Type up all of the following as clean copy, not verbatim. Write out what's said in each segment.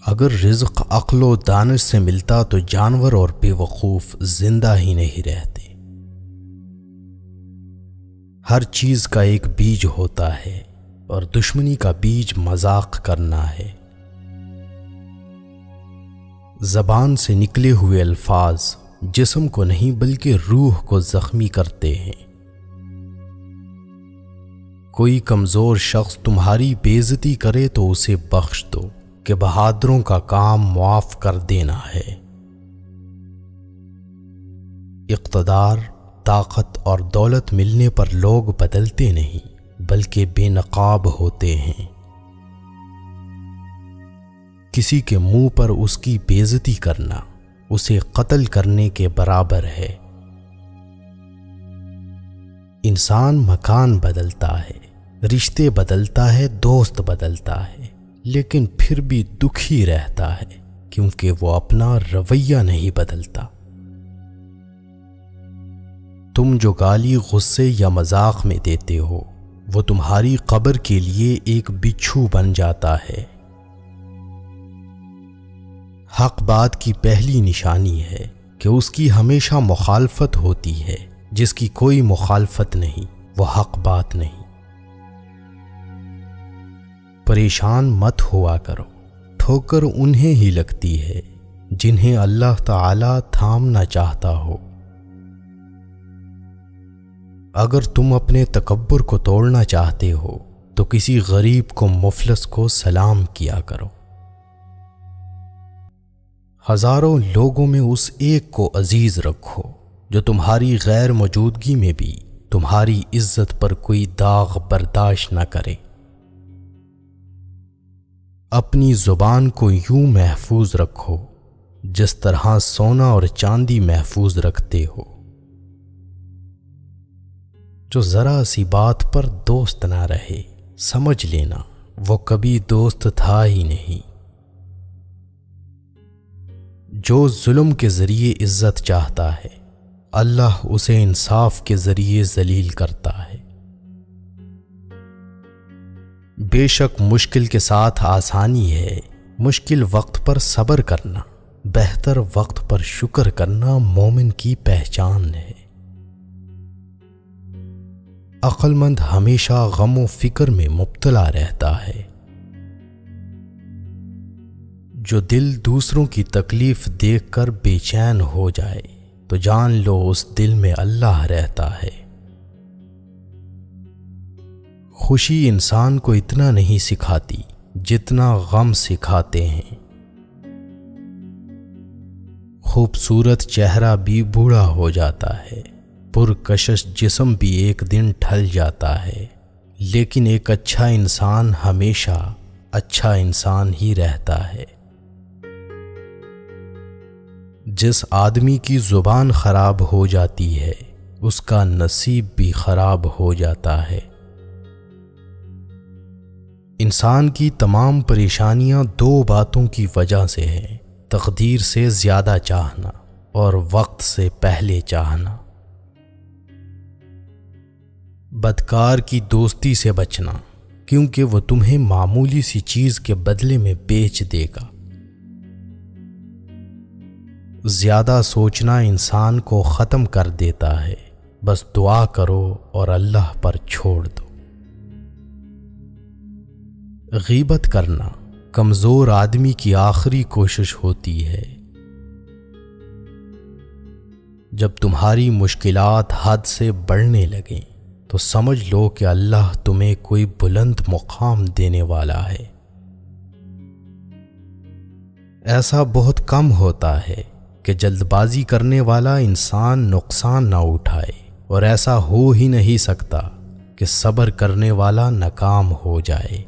اگر رزق عقل و دانش سے ملتا تو جانور اور بے وقوف زندہ ہی نہیں رہتے۔ ہر چیز کا ایک بیج ہوتا ہے اور دشمنی کا بیج مذاق کرنا ہے۔ زبان سے نکلے ہوئے الفاظ جسم کو نہیں بلکہ روح کو زخمی کرتے ہیں۔ کوئی کمزور شخص تمہاری بے عزتی کرے تو اسے بخش دو کہ بہادروں کا کام معاف کر دینا ہے۔ اقتدار، طاقت اور دولت ملنے پر لوگ بدلتے نہیں بلکہ بے نقاب ہوتے ہیں۔ کسی کے منہ پر اس کی بے عزتی کرنا اسے قتل کرنے کے برابر ہے۔ انسان مکان بدلتا ہے، رشتے بدلتا ہے، دوست بدلتا ہے، لیکن پھر بھی دکھی رہتا ہے کیونکہ وہ اپنا رویہ نہیں بدلتا۔ تم جو گالی غصے یا مذاق میں دیتے ہو وہ تمہاری قبر کے لیے ایک بچھو بن جاتا ہے۔ حق بات کی پہلی نشانی ہے کہ اس کی ہمیشہ مخالفت ہوتی ہے، جس کی کوئی مخالفت نہیں وہ حق بات نہیں۔ پریشان مت ہوا کرو، ٹھوکر انہیں ہی لگتی ہے جنہیں اللہ تعالی تھامنا چاہتا ہو۔ اگر تم اپنے تکبر کو توڑنا چاہتے ہو تو کسی غریب کو مفلس کو سلام کیا کرو۔ ہزاروں لوگوں میں اس ایک کو عزیز رکھو جو تمہاری غیر موجودگی میں بھی تمہاری عزت پر کوئی داغ برداشت نہ کرے۔ اپنی زبان کو یوں محفوظ رکھو جس طرح سونا اور چاندی محفوظ رکھتے ہو۔ جو ذرا سی بات پر دوست نہ رہے سمجھ لینا وہ کبھی دوست تھا ہی نہیں۔ جو ظلم کے ذریعے عزت چاہتا ہے اللہ اسے انصاف کے ذریعے ذلیل کرتا ہے۔ بے شک مشکل کے ساتھ آسانی ہے، مشکل وقت پر صبر کرنا، بہتر وقت پر شکر کرنا مومن کی پہچان ہے۔ عقل مند ہمیشہ غم و فکر میں مبتلا رہتا ہے۔ جو دل دوسروں کی تکلیف دیکھ کر بے چین ہو جائے تو جان لو اس دل میں اللہ رہتا ہے۔ خوشی انسان کو اتنا نہیں سکھاتی جتنا غم سکھاتے ہیں۔ خوبصورت چہرہ بھی بوڑھا ہو جاتا ہے، پرکشش جسم بھی ایک دن ڈھل جاتا ہے، لیکن ایک اچھا انسان ہمیشہ اچھا انسان ہی رہتا ہے۔ جس آدمی کی زبان خراب ہو جاتی ہے اس کا نصیب بھی خراب ہو جاتا ہے۔ انسان کی تمام پریشانیاں دو باتوں کی وجہ سے ہیں، تقدیر سے زیادہ چاہنا اور وقت سے پہلے چاہنا۔ بدکار کی دوستی سے بچنا کیونکہ وہ تمہیں معمولی سی چیز کے بدلے میں بیچ دے گا۔ زیادہ سوچنا انسان کو ختم کر دیتا ہے، بس دعا کرو اور اللہ پر چھوڑ دو۔ غیبت کرنا کمزور آدمی کی آخری کوشش ہوتی ہے۔ جب تمہاری مشکلات حد سے بڑھنے لگیں تو سمجھ لو کہ اللہ تمہیں کوئی بلند مقام دینے والا ہے۔ ایسا بہت کم ہوتا ہے کہ جلد بازی کرنے والا انسان نقصان نہ اٹھائے، اور ایسا ہو ہی نہیں سکتا کہ صبر کرنے والا ناکام ہو جائے۔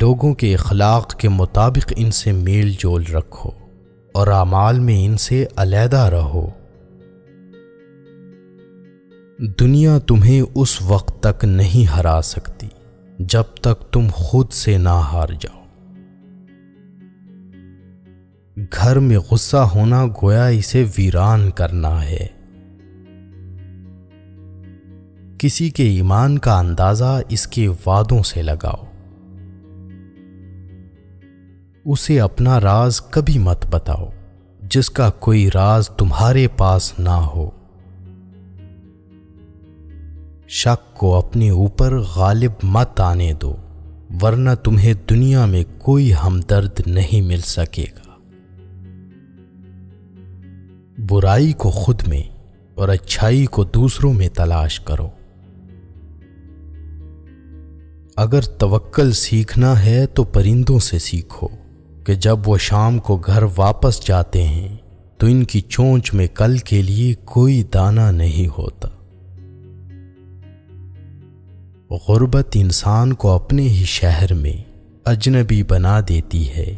لوگوں کے اخلاق کے مطابق ان سے میل جول رکھو اور اعمال میں ان سے علیحدہ رہو۔ دنیا تمہیں اس وقت تک نہیں ہرا سکتی جب تک تم خود سے نہ ہار جاؤ۔ گھر میں غصہ ہونا گویا اسے ویران کرنا ہے۔ کسی کے ایمان کا اندازہ اس کے وعدوں سے لگاؤ۔ اسے اپنا راز کبھی مت بتاؤ جس کا کوئی راز تمہارے پاس نہ ہو۔ شک کو اپنے اوپر غالب مت آنے دو، ورنہ تمہیں دنیا میں کوئی ہمدرد نہیں مل سکے گا۔ برائی کو خود میں اور اچھائی کو دوسروں میں تلاش کرو۔ اگر توکل سیکھنا ہے تو پرندوں سے سیکھو کہ جب وہ شام کو گھر واپس جاتے ہیں تو ان کی چونچ میں کل کے لیے کوئی دانہ نہیں ہوتا۔ غربت انسان کو اپنے ہی شہر میں اجنبی بنا دیتی ہے۔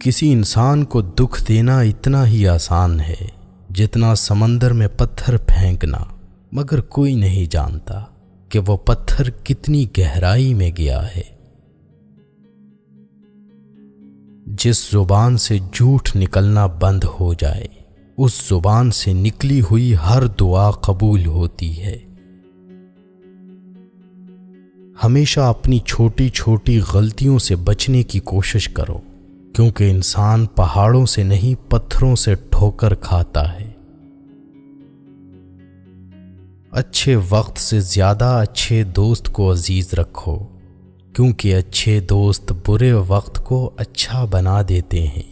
کسی انسان کو دکھ دینا اتنا ہی آسان ہے جتنا سمندر میں پتھر پھینکنا، مگر کوئی نہیں جانتا کہ وہ پتھر کتنی گہرائی میں گیا ہے۔ جس زبان سے جھوٹ نکلنا بند ہو جائے، اس زبان سے نکلی ہوئی ہر دعا قبول ہوتی ہے۔ ہمیشہ اپنی چھوٹی چھوٹی غلطیوں سے بچنے کی کوشش کرو، کیونکہ انسان پہاڑوں سے نہیں پتھروں سے ٹھوکر کھاتا ہے۔ اچھے وقت سے زیادہ اچھے دوست کو عزیز رکھو، کیونکہ اچھے دوست برے وقت کو اچھا بنا دیتے ہیں۔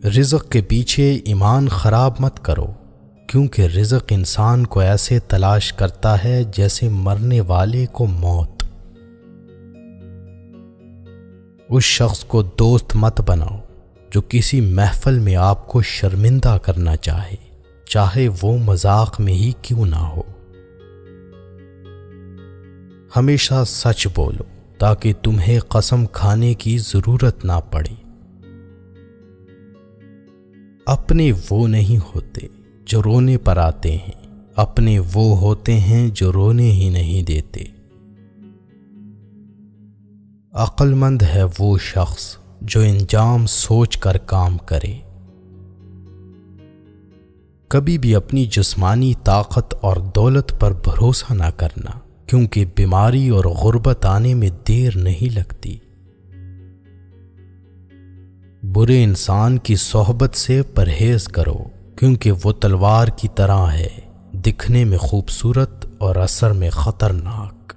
رزق کے پیچھے ایمان خراب مت کرو، کیونکہ رزق انسان کو ایسے تلاش کرتا ہے جیسے مرنے والے کو موت۔ اس شخص کو دوست مت بناؤ جو کسی محفل میں آپ کو شرمندہ کرنا چاہے وہ مذاق میں ہی کیوں نہ ہو۔ ہمیشہ سچ بولو تاکہ تمہیں قسم کھانے کی ضرورت نہ پڑے۔ اپنے وہ نہیں ہوتے جو رونے پر آتے ہیں، اپنے وہ ہوتے ہیں جو رونے ہی نہیں دیتے۔ عقل مند ہے وہ شخص جو انجام سوچ کر کام کرے۔ کبھی بھی اپنی جسمانی طاقت اور دولت پر بھروسہ نہ کرنا، کیونکہ بیماری اور غربت آنے میں دیر نہیں لگتی۔ برے انسان کی صحبت سے پرہیز کرو، کیونکہ وہ تلوار کی طرح ہے، دکھنے میں خوبصورت اور اثر میں خطرناک۔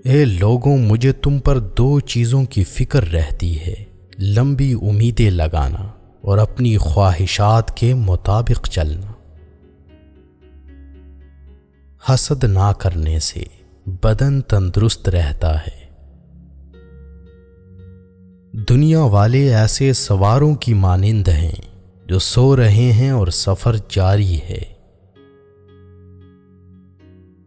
اے لوگوں، مجھے تم پر دو چیزوں کی فکر رہتی ہے، لمبی امیدیں لگانا اور اپنی خواہشات کے مطابق چلنا۔ حسد نہ کرنے سے بدن تندرست رہتا ہے۔ دنیا والے ایسے سواروں کی مانند ہیں جو سو رہے ہیں اور سفر جاری ہے۔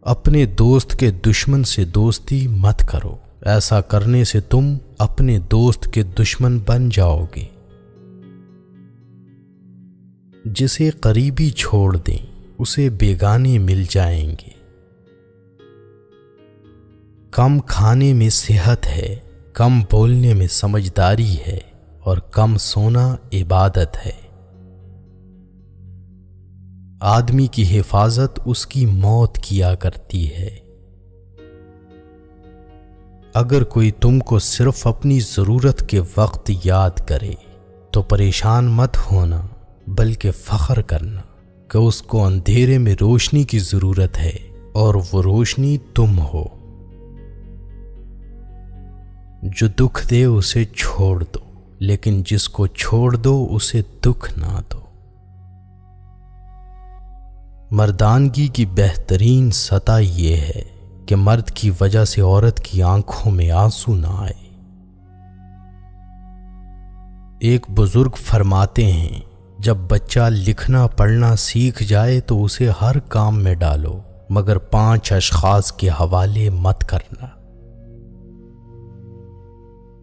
اپنے دوست کے دشمن سے دوستی مت کرو، ایسا کرنے سے تم اپنے دوست کے دشمن بن جاؤ گے۔ جسے قریبی چھوڑ دیں اسے بیگانے مل جائیں گے۔ کم کھانے میں صحت ہے، کم بولنے میں سمجھداری ہے، اور کم سونا عبادت ہے۔ آدمی کی حفاظت اس کی موت کیا کرتی ہے۔ اگر کوئی تم کو صرف اپنی ضرورت کے وقت یاد کرے تو پریشان مت ہونا، بلکہ فخر کرنا کہ اس کو اندھیرے میں روشنی کی ضرورت ہے اور وہ روشنی تم ہو۔ جو دکھ دے اسے چھوڑ دو، لیکن جس کو چھوڑ دو اسے دکھ نہ دو۔ مردانگی کی بہترین سطح یہ ہے کہ مرد کی وجہ سے عورت کی آنکھوں میں آنسو نہ آئے۔ ایک بزرگ فرماتے ہیں، جب بچہ لکھنا پڑھنا سیکھ جائے تو اسے ہر کام میں ڈالو، مگر 5 اشخاص کے حوالے مت کرنا۔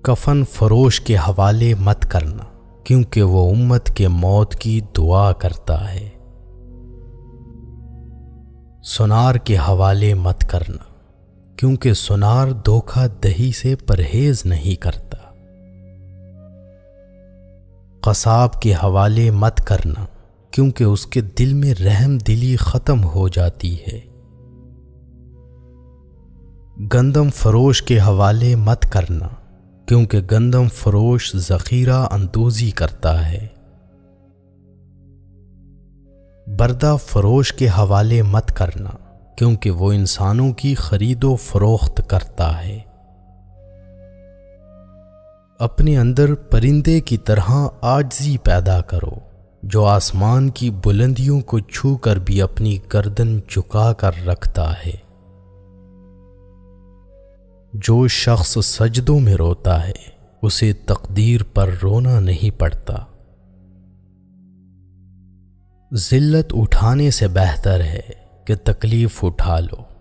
کفن فروش کے حوالے مت کرنا، کیونکہ وہ امت کے موت کی دعا کرتا ہے۔ سنار کے حوالے مت کرنا، کیونکہ سنار دھوکہ دہی سے پرہیز نہیں کرتا۔ قصاب کے حوالے مت کرنا، کیونکہ اس کے دل میں رحم دلی ختم ہو جاتی ہے۔ گندم فروش کے حوالے مت کرنا، کیونکہ گندم فروش ذخیرہ اندوزی کرتا ہے۔ بردہ فروش کے حوالے مت کرنا، کیونکہ وہ انسانوں کی خرید و فروخت کرتا ہے۔ اپنے اندر پرندے کی طرح عاجزی پیدا کرو، جو آسمان کی بلندیوں کو چھو کر بھی اپنی گردن جھکا کر رکھتا ہے۔ جو شخص سجدوں میں روتا ہے اسے تقدیر پر رونا نہیں پڑتا۔ ذلت اٹھانے سے بہتر ہے کہ تکلیف اٹھا لو۔